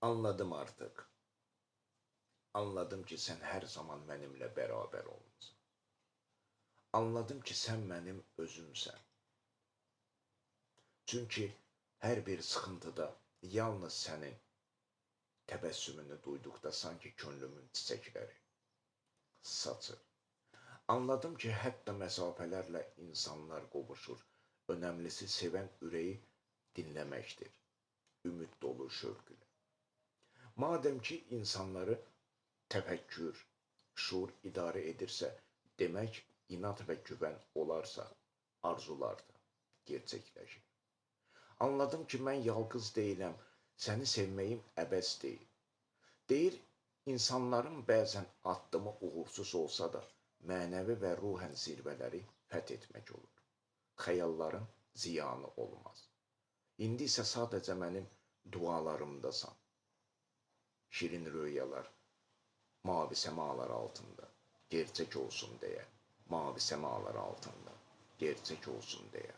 Anladım artık. Anladım ki sen her zaman benimle beraber olmusan. Anladım ki sen benim özümsən. Çünkü her bir sıkıntıda yalnız senin təbəssümünü duyduqda sanki könlümün çiçəkləri saçır. Anladım ki hətta məsafələrlə insanlar qovuşur. Önemlisi sevən ürəyi dinləməkdir. Ümid dolu şövq ilə. Madem ki insanları təfəkkür, şuur idarə edirsə, demək inat və güvən olarsa, arzular da gerçəkləşir. Anladım ki mən yalqız deyiləm, səni sevməyim əbəs deyil. Deyir, insanların bəzən addımı uğursuz olsa da, mənəvi və ruhən zirvələri fəth etmək olur. Xəyalların ziyanı olmaz. İndi isə sadəcə mənim dualarımdasan. Şirin rüyalar, mavi səmalar altında, gerçək olsun deyə, mavi səmalar altında, gerçək olsun deyə.